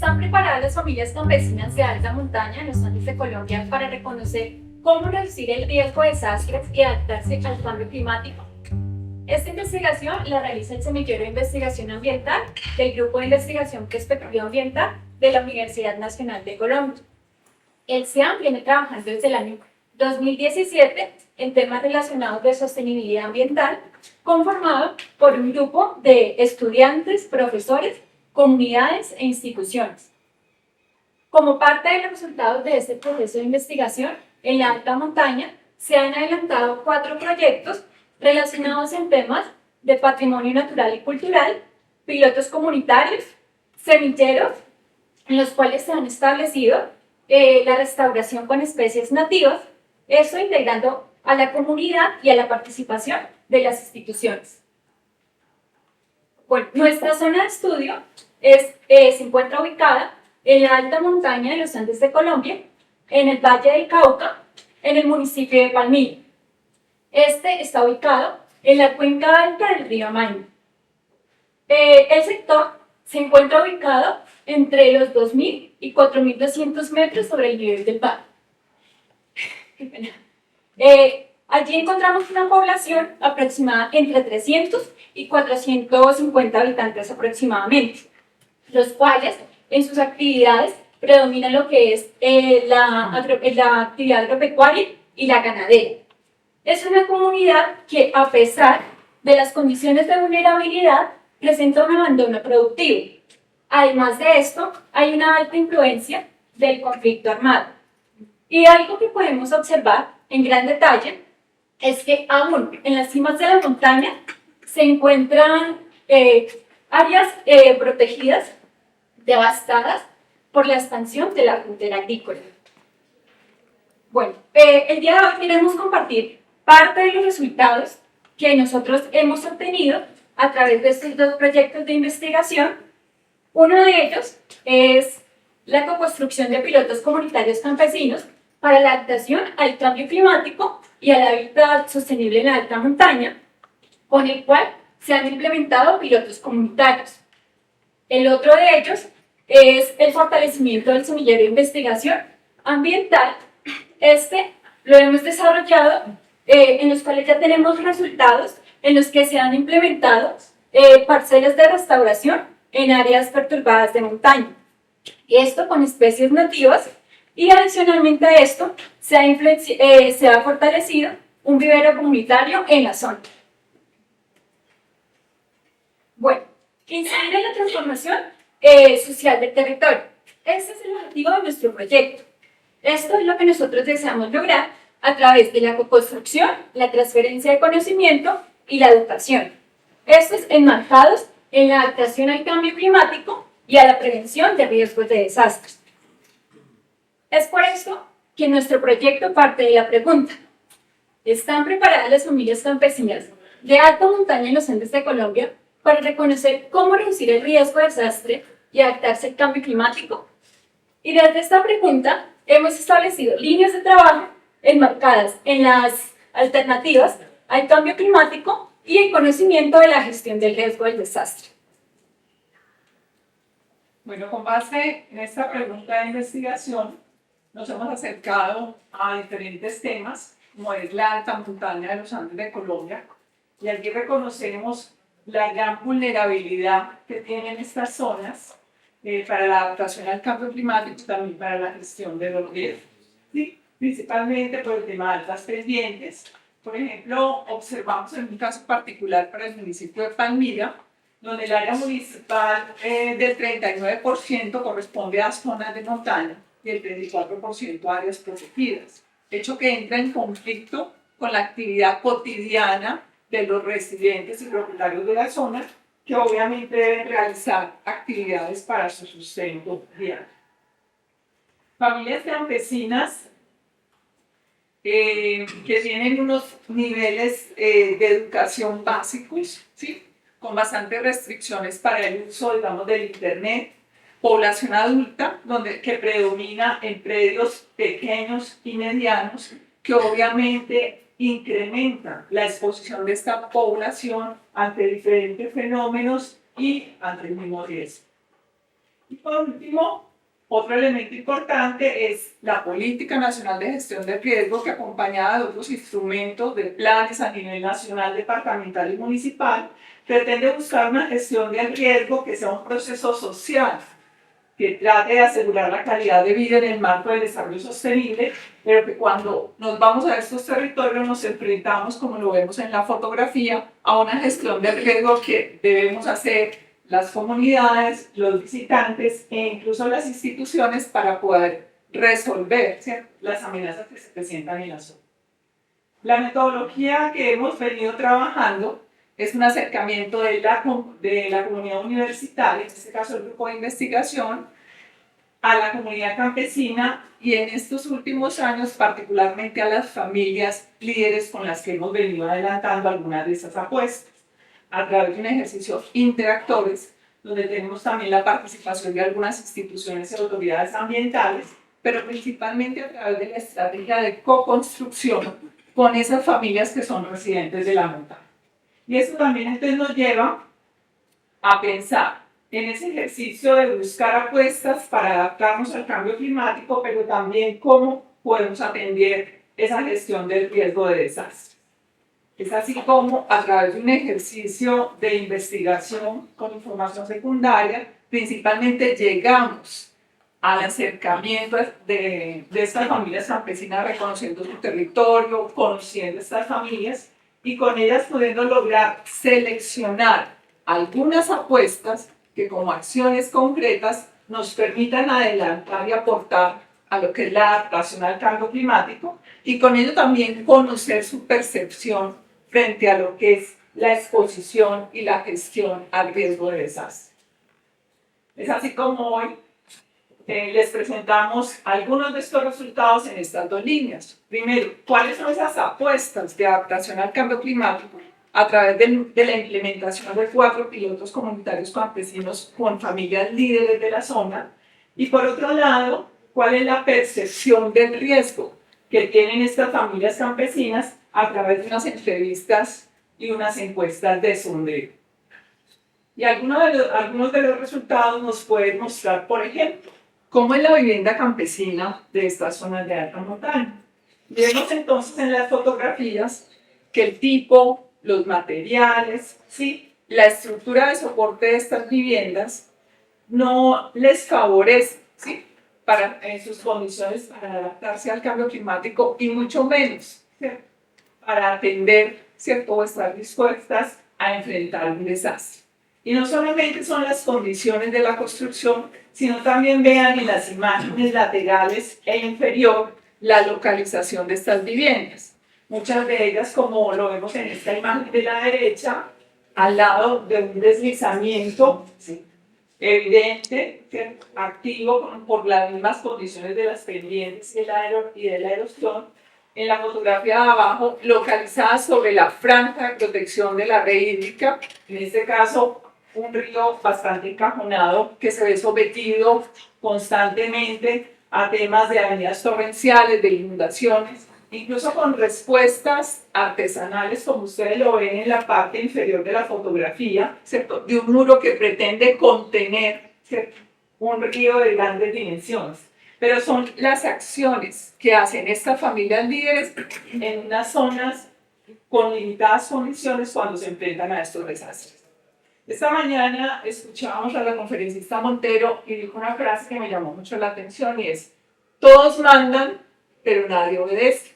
¿Están preparadas las familias campesinas de alta montaña en los Andes de Colombia para reconocer cómo reducir el riesgo de desastres y adaptarse al cambio climático? Esta investigación la realiza el Semillero de Investigación Ambiental del Grupo de Investigación Perspectiva Ambiental de la Universidad Nacional de Colombia. El SEAM viene trabajando desde el año 2017 en temas relacionados de sostenibilidad ambiental, conformado por un grupo de estudiantes, profesores, comunidades e instituciones. Como parte de los resultados de este proceso de investigación, en la alta montaña se han adelantado 4 proyectos relacionados en temas de patrimonio natural y cultural, pilotos comunitarios, semilleros, en los cuales se han establecido la restauración con especies nativas, eso integrando a la comunidad y a la participación de las instituciones. Bueno, nuestra zona de estudio se encuentra ubicada en la alta montaña de los Andes de Colombia, en el Valle del Cauca, en el municipio de Palmira. Este está ubicado en la cuenca alta del río Amaime. El sector se encuentra ubicado entre los 2.000 y 4.200 metros sobre el nivel del mar. Allí encontramos una población aproximada entre 300 y 450 habitantes aproximadamente, los cuales en sus actividades predominan lo que es la actividad agropecuaria y la ganadera. Es una comunidad que, a pesar de las condiciones de vulnerabilidad, presenta un abandono productivo. Además de esto, hay una alta influencia del conflicto armado. Y algo que podemos observar en gran detalle es que aún en las cimas de la montaña se encuentran áreas protegidas, devastadas por la expansión de la frontera agrícola. Bueno, el día de hoy queremos compartir parte de los resultados que nosotros hemos obtenido a través de estos 2 proyectos de investigación. Uno de ellos es la co-construcción de pilotos comunitarios campesinos para la adaptación al cambio climático y al hábitat sostenible en la alta montaña, con el cual se han implementado pilotos comunitarios. El otro de ellos es el fortalecimiento del semillero de investigación ambiental. Este lo hemos desarrollado en los cuales ya tenemos resultados en los que se han implementado parcelas de restauración en áreas perturbadas de montaña. Esto con especies nativas, y adicionalmente a esto se ha fortalecido un vivero comunitario en la zona. Bueno, incidir en la transformación social del territorio. Este es el objetivo de nuestro proyecto. Esto es lo que nosotros deseamos lograr a través de la co-construcción, la transferencia de conocimiento y la educación. Estos enmarcados en la adaptación al cambio climático y a la prevención de riesgos de desastres. Es por esto que nuestro proyecto parte de la pregunta: ¿están preparadas las familias campesinas de alta montaña en los Andes de Colombia para reconocer cómo reducir el riesgo de desastre y adaptarse al cambio climático? Y desde esta pregunta hemos establecido líneas de trabajo enmarcadas en las alternativas al cambio climático y el conocimiento de la gestión del riesgo del desastre. Bueno, con base en esta pregunta de investigación, nos hemos acercado a diferentes temas, como es la alta montaña de los Andes de Colombia, y aquí reconocemos la gran vulnerabilidad que tienen estas zonas para la adaptación al cambio climático y también para la gestión de los riesgos, ¿sí? Principalmente por el tema de altas pendientes. Por ejemplo, observamos en un caso particular para el municipio de Palmira, donde el área municipal del 39% corresponde a zonas de montaña y el 34% a áreas protegidas, hecho que entra en conflicto con la actividad cotidiana de los residentes y propietarios de la zona, que obviamente deben realizar actividades para su sustento diario. Familias campesinas que tienen unos niveles de educación básicos, ¿sí?, con bastantes restricciones para el uso, digamos, del internet. Población adulta, que predomina en predios pequeños y medianos, que obviamente incrementan la exposición de esta población ante diferentes fenómenos y ante el mismo riesgo. Y por último, otro elemento importante es la Política Nacional de Gestión de Riesgo, que acompañada de otros instrumentos de planes a nivel nacional, departamental y municipal, pretende buscar una gestión del riesgo que sea un proceso social, que trate de asegurar la calidad de vida en el marco del desarrollo sostenible, pero que cuando nos vamos a estos territorios nos enfrentamos, como lo vemos en la fotografía, a una gestión del riesgo que debemos hacer las comunidades, los visitantes e incluso las instituciones para poder resolver, ¿cierto?, las amenazas que se presentan en la zona. La metodología que hemos venido trabajando es un acercamiento de la comunidad universitaria, en este caso el grupo de investigación, a la comunidad campesina y en estos últimos años particularmente a las familias líderes con las que hemos venido adelantando algunas de esas apuestas, a través de un ejercicio interactores, donde tenemos también la participación de algunas instituciones y autoridades ambientales, pero principalmente a través de la estrategia de co-construcción con esas familias que son residentes de la montaña. Y eso también entonces nos lleva a pensar en ese ejercicio de buscar apuestas para adaptarnos al cambio climático, pero también cómo podemos atender esa gestión del riesgo de desastre. Es así como a través de un ejercicio de investigación con información secundaria, principalmente llegamos al acercamiento de estas familias campesinas, reconociendo su territorio, conociendo estas familias y con ellas pudiendo lograr seleccionar algunas apuestas que como acciones concretas nos permitan adelantar y aportar a lo que es la adaptación al cambio climático y con ello también conocer su percepción frente a lo que es la exposición y la gestión al riesgo de desastre. Es así como hoy les presentamos algunos de estos resultados en estas dos líneas. Primero, ¿cuáles son esas apuestas de adaptación al cambio climático a través de la implementación de 4 pilotos comunitarios campesinos con familias líderes de la zona? Y por otro lado, ¿cuál es la percepción del riesgo que tienen estas familias campesinas a través de unas entrevistas y unas encuestas de sondeo? Y algunos de los resultados nos pueden mostrar, por ejemplo, cómo es la vivienda campesina de estas zonas de alta montaña. Vemos entonces en las fotografías que el tipo, los materiales, ¿sí?, la estructura de soporte de estas viviendas no les favorece, ¿sí?, en sus condiciones para adaptarse al cambio climático y mucho menos, ¿cierto?, para atender, ¿cierto?, o estar dispuestas a enfrentar un desastre. Y no solamente son las condiciones de la construcción, sino también vean en las imágenes laterales e inferior la localización de estas viviendas. Muchas de ellas, como lo vemos en esta imagen de la derecha, al lado de un deslizamiento, ¿sí?, evidente, ¿cierto?, activo por las mismas condiciones de las pendientes y de la erosión. En la fotografía de abajo, localizada sobre la franja de protección de la red hídrica, en este caso un río bastante encajonado que se ve sometido constantemente a temas de avenidas torrenciales, de inundaciones, incluso con respuestas artesanales, como ustedes lo ven en la parte inferior de la fotografía, ¿cierto?, de un muro que pretende contener, ¿cierto?, un río de grandes dimensiones. Pero son las acciones que hacen estas familias líderes en unas zonas con limitadas condiciones cuando se enfrentan a estos desastres. Esta mañana escuchábamos a la conferencista Montero y dijo una frase que me llamó mucho la atención y es: todos mandan, pero nadie obedece.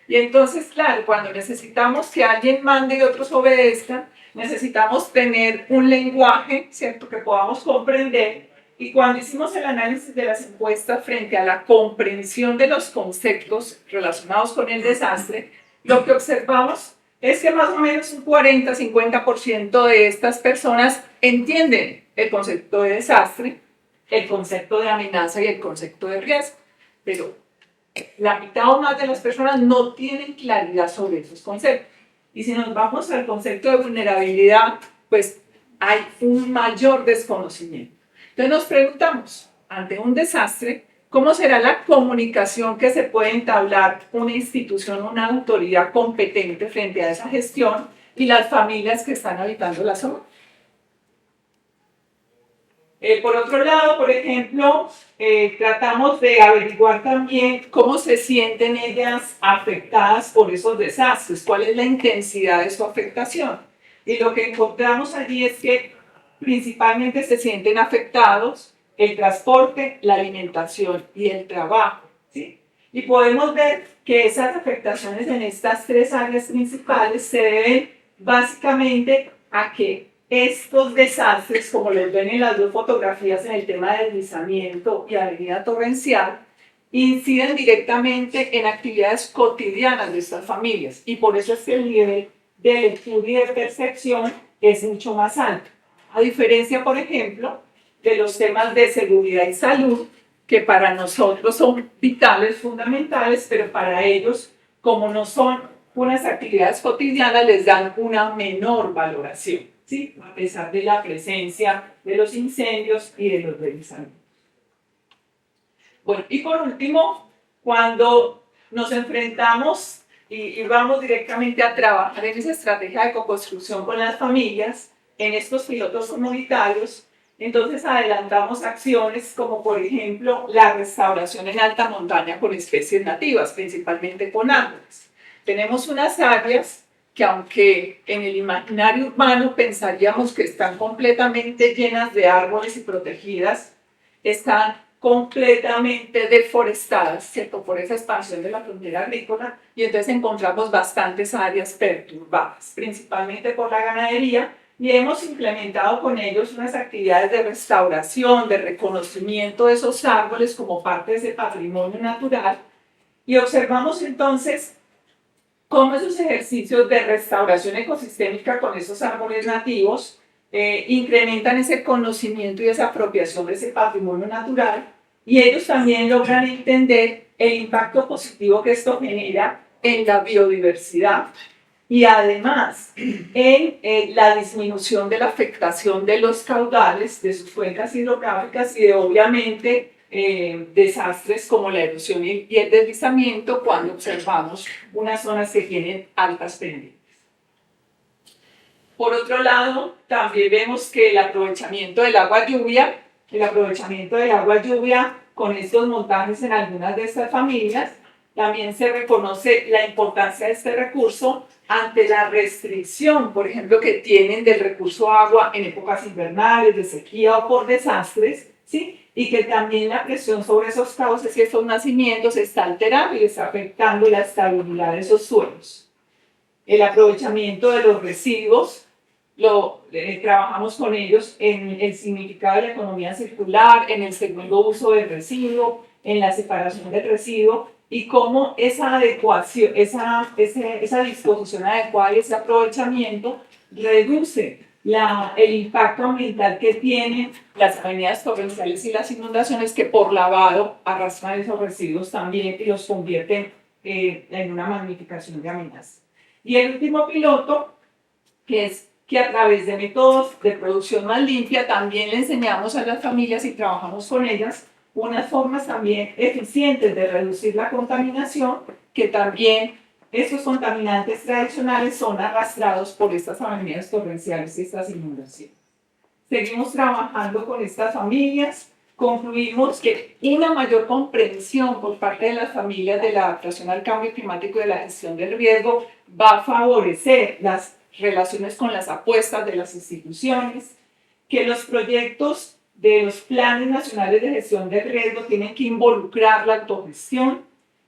Y entonces, claro, cuando necesitamos que alguien mande y otros obedezcan, necesitamos tener un lenguaje, ¿cierto?, que podamos comprender. Y cuando hicimos el análisis de las encuestas frente a la comprensión de los conceptos relacionados con el desastre, lo que observamos es que más o menos un 40-50% de estas personas entienden el concepto de desastre, el concepto de amenaza y el concepto de riesgo, pero la mitad o más de las personas no tienen claridad sobre esos conceptos. Y si nos vamos al concepto de vulnerabilidad, pues hay un mayor desconocimiento. Entonces nos preguntamos, ante un desastre, ¿cómo será la comunicación que se puede entablar una institución, una autoridad competente frente a esa gestión y las familias que están habitando la zona? Por otro lado, por ejemplo, tratamos de averiguar también cómo se sienten ellas afectadas por esos desastres, cuál es la intensidad de su afectación. Y lo que encontramos allí es que principalmente se sienten afectados el transporte, la alimentación y el trabajo, ¿sí? Y podemos ver que esas afectaciones en estas tres áreas principales se deben básicamente a que estos desastres, como los ven en las dos fotografías en el tema de deslizamiento y avenida torrencial, inciden directamente en actividades cotidianas de estas familias y por eso es que el nivel de lectura y de percepción es mucho más alto. A diferencia, por ejemplo, de los temas de seguridad y salud, que para nosotros son vitales, fundamentales, pero para ellos, como no son unas actividades cotidianas, les dan una menor valoración, ¿sí? A pesar de la presencia de los incendios y de los deslizamientos. Bueno, y por último, cuando nos enfrentamos y vamos directamente a trabajar en esa estrategia de coconstrucción con las familias, en estos pilotos comunitarios, entonces adelantamos acciones como por ejemplo la restauración en alta montaña con especies nativas, principalmente con árboles. Tenemos unas áreas que aunque en el imaginario urbano pensaríamos que están completamente llenas de árboles y protegidas, están completamente deforestadas, ¿cierto? Por esa expansión de la frontera agrícola, y entonces encontramos bastantes áreas perturbadas, principalmente por la ganadería, y hemos implementado con ellos unas actividades de restauración, de reconocimiento de esos árboles como parte de ese patrimonio natural, y observamos entonces cómo esos ejercicios de restauración ecosistémica con esos árboles nativos incrementan ese conocimiento y esa apropiación de ese patrimonio natural, y ellos también logran entender el impacto positivo que esto genera en la biodiversidad y además en la disminución de la afectación de los caudales, de sus cuencas hidrográficas y de obviamente desastres como la erosión y el deslizamiento cuando observamos unas zonas que tienen altas pendientes. Por otro lado, también vemos que el aprovechamiento del agua lluvia, con estos montajes en algunas de estas familias, también se reconoce la importancia de este recurso ante la restricción, por ejemplo, que tienen del recurso agua en épocas invernales, de sequía o por desastres, ¿sí? Y que también la presión sobre esos cauces y esos nacimientos está alterando y está afectando la estabilidad de esos suelos. El aprovechamiento de los residuos, trabajamos con ellos en el significado de la economía circular, en el segundo uso del residuo, en la separación del residuo y cómo esa adecuación, esa disposición adecuada y ese aprovechamiento reduce el impacto ambiental que tienen las avenidas torrenciales y las inundaciones que por lavado arrastran esos residuos también y los convierten en una magnificación de amenaza. Y el último piloto, que es que a través de métodos de producción más limpia también le enseñamos a las familias y trabajamos con ellas unas formas también eficientes de reducir la contaminación, que también esos contaminantes tradicionales son arrastrados por estas avenidas torrenciales y estas inundaciones. Seguimos trabajando con estas familias, concluimos que una mayor comprensión por parte de las familias de la adaptación al cambio climático y de la gestión del riesgo va a favorecer las relaciones con las apuestas de las instituciones, que los proyectos de los planes nacionales de gestión del riesgo tienen que involucrar la autogestión,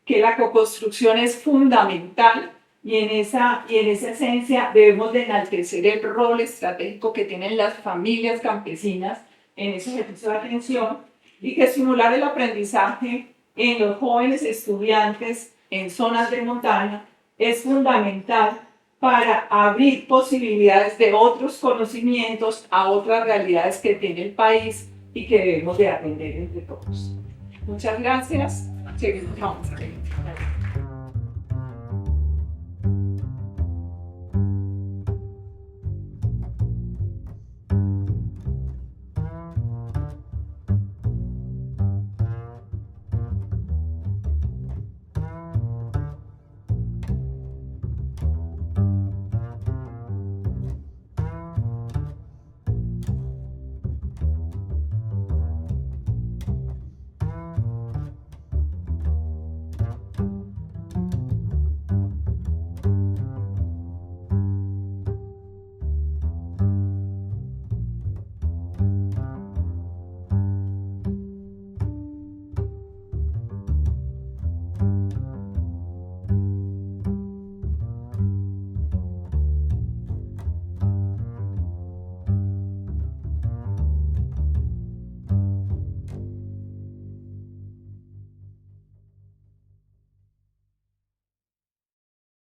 que la coconstrucción es fundamental y en esa esencia debemos de enaltecer el rol estratégico que tienen las familias campesinas en ese ejercicio de atención y que estimular el aprendizaje en los jóvenes estudiantes en zonas de montaña es fundamental para abrir posibilidades de otros conocimientos a otras realidades que tiene el país y que debemos de atender entre todos. Muchas gracias. Seguimos.